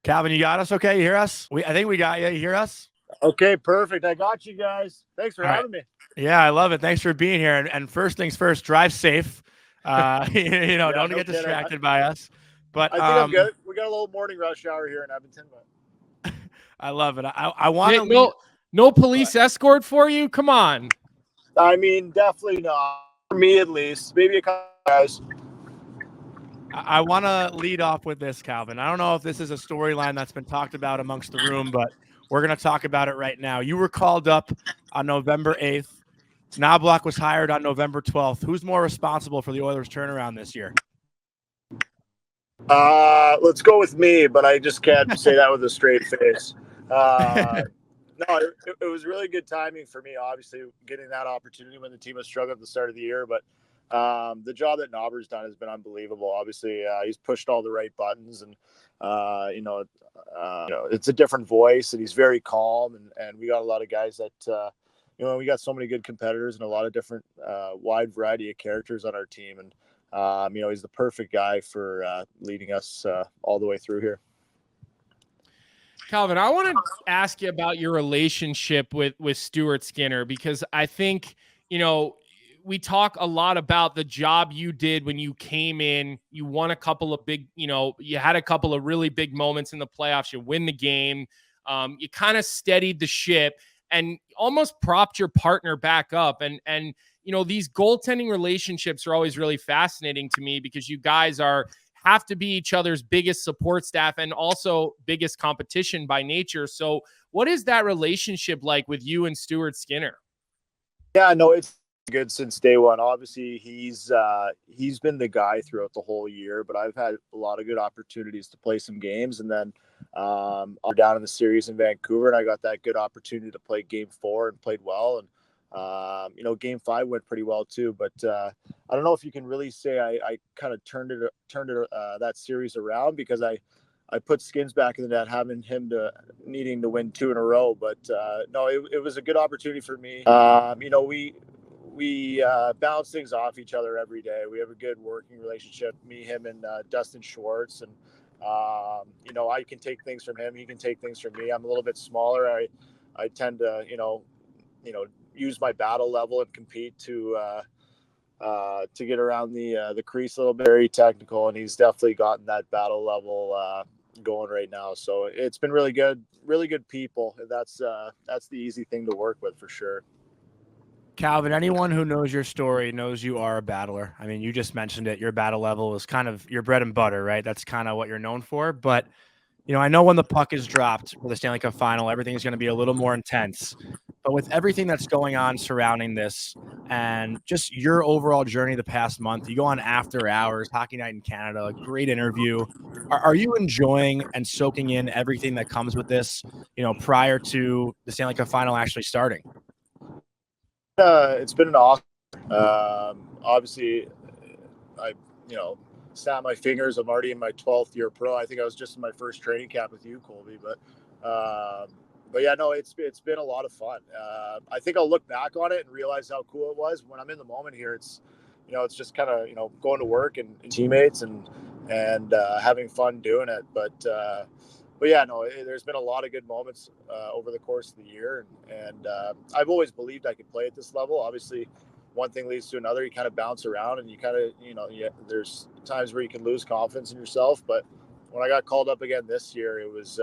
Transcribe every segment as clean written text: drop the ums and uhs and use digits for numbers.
Calvin, you got us okay? You hear us? I think we got you. You hear us? Okay, perfect. I got you guys. Thanks for having me. Yeah, I love it. Thanks for being here. And first things first, drive safe. Don't get distracted by us. But I think I'm good. We got a little morning rush hour here in Edmonton, but I love it. I want to no police escort for you. Come on. I mean, definitely not for me, at least. Maybe a couple guys. I want to lead off with this, Calvin. I don't know if this is a storyline that's been talked about amongst the room, but we're going to talk about it right now. You were called up on November 8th. Knobloch was hired on November 12th. Who's more responsible for the Oilers' turnaround this year? Let's go with me, but I just can't say that with a straight face. No, it was really good timing for me, obviously, getting that opportunity when the team was struggling at the start of the year. But the job that Knobber's done has been unbelievable. Obviously, he's pushed all the right buttons, and it's a different voice, and he's very calm. And we got a lot of guys that we got so many good competitors and a lot of different wide variety of characters on our team. And he's the perfect guy for leading us all the way through here. Calvin, I want to ask you about your relationship with Stuart Skinner, because I think, we talk a lot about the job you did when you came in. You won a couple of big, you had a couple of really big moments in the playoffs. You win the game. You kind of steadied the ship and almost propped your partner back up. And these goaltending relationships are always really fascinating to me, because you guys have to be each other's biggest support staff and also biggest competition by nature. So what is that relationship like with you and Stuart Skinner? Yeah, no, it's good since day one. Obviously, he's been the guy throughout the whole year, but I've had a lot of good opportunities to play some games. And then I'm down in the series in Vancouver, and I got that good opportunity to play game 4 and played well. And game 5 went pretty well too, but I don't know if you can really say I kind of turned it that series around, because I put Skins back in the net, having him needing to win 2 in a row. But no, it was a good opportunity for me. We bounce things off each other every day. We have a good working relationship, me, him, and Dustin Schwartz. And I can take things from him, he can take things from me. I'm a little bit smaller. I tend to use my battle level and compete to get around the crease a little bit. Very technical, and he's definitely gotten that battle level going right now. So it's been really good people. That's the easy thing to work with for sure. Calvin, anyone who knows your story knows you are a battler. I mean, you just mentioned it. Your battle level is kind of your bread and butter, right? That's kind of what you're known for. But, I know when the puck is dropped for the Stanley Cup Final, everything's going to be a little more intense. But with everything that's going on surrounding this and just your overall journey the past month, you go on After Hours, Hockey Night in Canada, a great interview. Are you enjoying and soaking in everything that comes with this, prior to the Stanley Cup Final actually starting? It's been an awesome. Obviously, I snap my fingers. I'm already in my 12th year pro. I think I was just in my first training camp with you, Colby. But yeah, no, it's been a lot of fun. I think I'll look back on it and realize how cool it was. When I'm in the moment here, it's just kind of going to work and teammates and having fun doing it. But yeah, no, there's been a lot of good moments over the course of the year, and I've always believed I could play at this level. Obviously, one thing leads to another. You kind of bounce around, and you kind of, there's times where you can lose confidence in yourself. But when I got called up again this year, it was,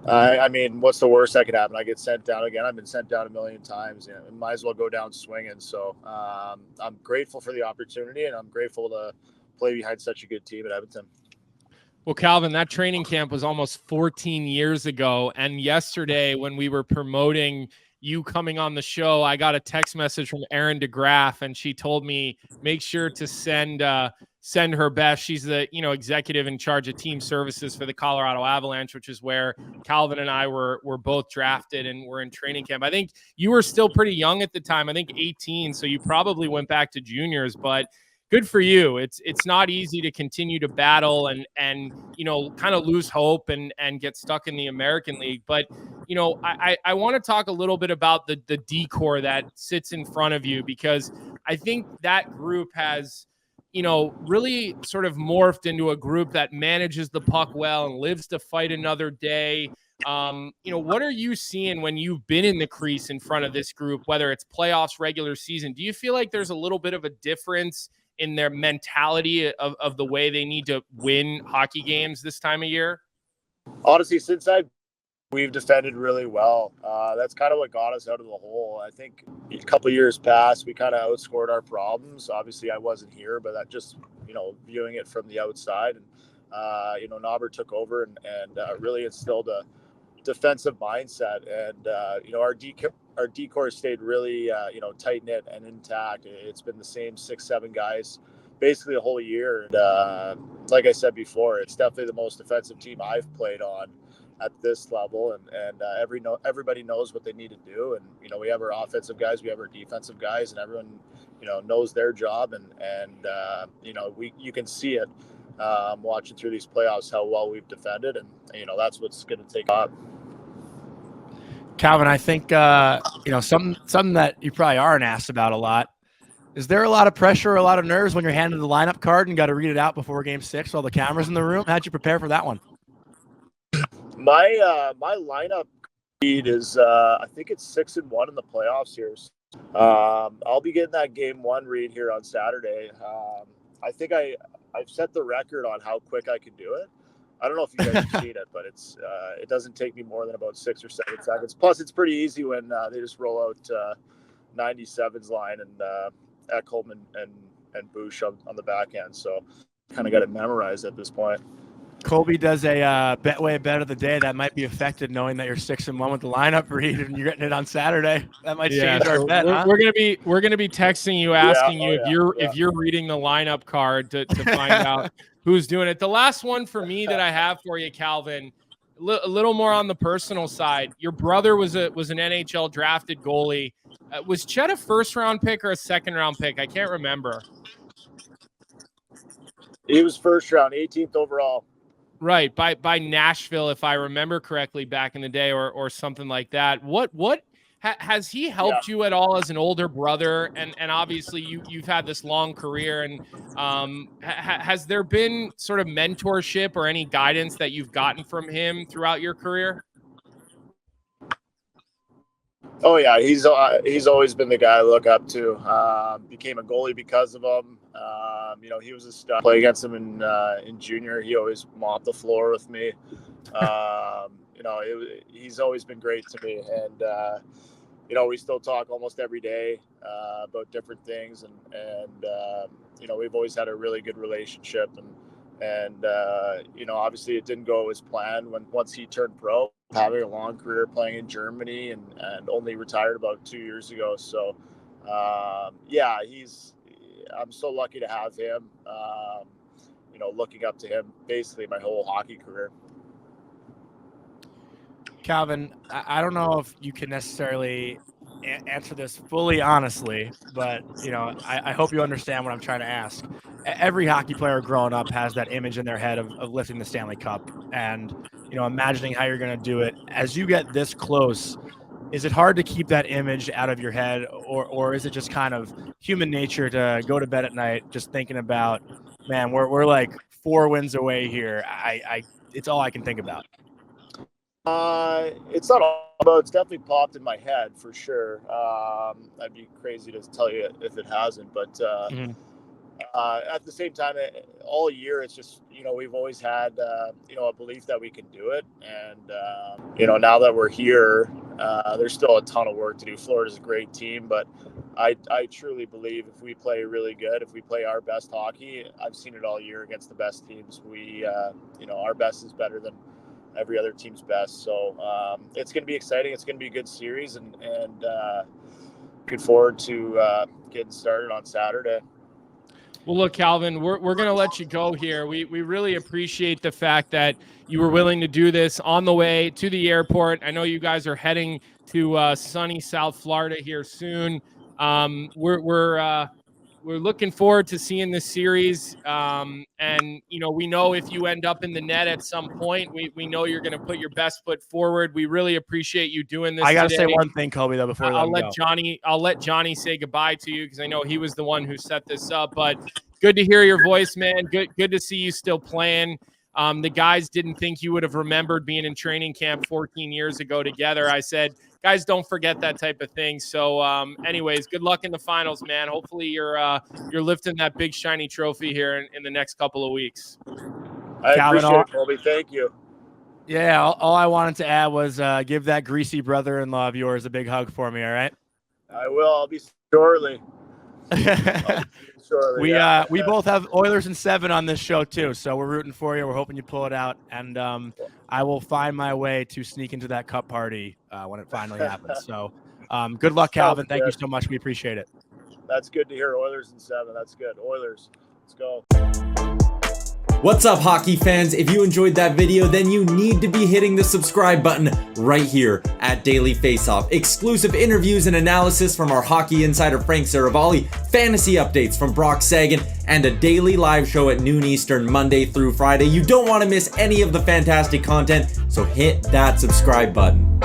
I mean, what's the worst that could happen? I get sent down again. I've been sent down a million times. Might as well go down swinging. So I'm grateful for the opportunity, and I'm grateful to play behind such a good team at Edmonton. Well, Calvin, that training camp was almost 14 years ago. And yesterday, when we were promoting you coming on the show, I got a text message from Erin DeGraff, and she told me, make sure to send her best. She's the, executive in charge of team services for the Colorado Avalanche, which is where Calvin and I were both drafted and were in training camp. I think you were still pretty young at the time. I think 18. So you probably went back to juniors, but good for you. It's not easy to continue to battle and kind of lose hope and get stuck in the American League. But I want to talk a little bit about the decor that sits in front of you, because I think that group has really sort of morphed into a group that manages the puck well and lives to fight another day. What are you seeing when you've been in the crease in front of this group, whether it's playoffs, regular season? Do you feel like there's a little bit of a difference in their mentality of the way they need to win hockey games this time of year? Honestly, we've defended really well. That's kind of what got us out of the hole. I think a couple of years past, we kind of outscored our problems. Obviously, I wasn't here, but that just, viewing it from the outside. And, Nobber took over and really instilled a defensive mindset. And, our decor stayed really, tight-knit and intact. It's been the same 6-7 guys basically the whole year. And like I said before, it's definitely the most defensive team I've played on at this level, and everybody knows what they need to do. And we have our offensive guys, we have our defensive guys, and everyone knows their job. And you can see it watching through these playoffs how well we've defended, and that's what's going to take off. Calvin, I think something that you probably aren't asked about a lot. Is there a lot of pressure, a lot of nerves when you're handed the lineup card and got to read it out before Game 6 while the camera's in the room? How'd you prepare for that one? My lineup read is I think it's 6-1 in the playoffs here. I'll be getting that Game 1 read here on Saturday. I think I've set the record on how quick I can do it. I don't know if you guys have seen it, but it doesn't take me more than about 6 or 7 seconds. Plus, it's pretty easy when they just roll out 97's line and Ekholm and Bush on the back end. So kind of got it memorized at this point. Colby does a bet of the day that might be affected knowing that you're 6-1 with the lineup read and you're getting it on Saturday. That might change our bet. We're gonna be texting you, asking you if you're reading the lineup card to find out who's doing it. The last one for me that I have for you, Calvin, a little more on the personal side. Your brother was an NHL drafted goalie. Was Chet a first-round pick or a second-round pick? I can't remember. He was first round, 18th overall. Right, by Nashville, if I remember correctly, back in the day, or something like that. What has he helped you at all as an older brother? And obviously you've had this long career, and has there been sort of mentorship or any guidance that you've gotten from him throughout your career? Oh yeah, he's always been the guy I look up to. Became a goalie because of him. He was a stud. Play against him in junior. He always mopped the floor with me. He's always been great to me, and we still talk almost every day about different things, and we've always had a really good relationship, and obviously it didn't go as planned once he turned pro, having a long career playing in Germany and only retired about 2 years ago. So I'm so lucky to have him, looking up to him basically my whole hockey career. Calvin, I don't know if you can necessarily answer this fully honestly, but I hope you understand what I'm trying to ask. Every hockey player growing up has that image in their head of lifting the Stanley Cup, and imagining how you're going to do it. As you get this close, is it hard to keep that image out of your head, or is it just kind of human nature to go to bed at night just thinking about, man, we're like 4 wins away here. It's all I can think about. It's not all about. It's definitely popped in my head for sure. I'd be crazy to tell you if it hasn't, but at the same time, all year it's just we've always had a belief that we can do it, and now that we're here, there's still a ton of work to do. Florida's a great team, but I truly believe if we play really good, if we play our best hockey, I've seen it all year against the best teams. We our best is better than every other team's best. So it's going to be exciting. It's going to be a good series, and looking forward to getting started on Saturday. Well, look, Calvin, we're going to let you go here. We really appreciate the fact that you were willing to do this on the way to the airport. I know you guys are heading to sunny South Florida here soon. We're looking forward to seeing this series. And we know if you end up in the net at some point, we know you're going to put your best foot forward. We really appreciate you doing this. I got to say one thing, Colby, though, before I'll let Johnny say goodbye to you, because I know he was the one who set this up. But good to hear your voice, man. Good to see you still playing. The guys didn't think you would have remembered being in training camp 14 years ago together. I said, guys, don't forget that type of thing. So, anyways, good luck in the finals, man. Hopefully, you're lifting that big shiny trophy here in the next couple of weeks. I appreciate it, Colby. Thank you. Yeah, all I wanted to add was give that greasy brother-in-law of yours a big hug for me. All right. I will. I'll be shortly. We both have Oilers in 7 on this show too, so we're rooting for you. We're hoping you pull it out, and I will find my way to sneak into that cup party when it finally happens. So, good luck, Calvin. Thank you so much. We appreciate it. That's good to hear. Oilers in 7. That's good. Oilers. Let's go. What's up, hockey fans? If you enjoyed that video, then you need to be hitting the subscribe button right here at Daily Faceoff. Exclusive interviews and analysis from our hockey insider Frank Saravalli, fantasy updates from Brock Sagan, and a daily live show at noon Eastern, Monday through Friday. You don't want to miss any of the fantastic content, so hit that subscribe button.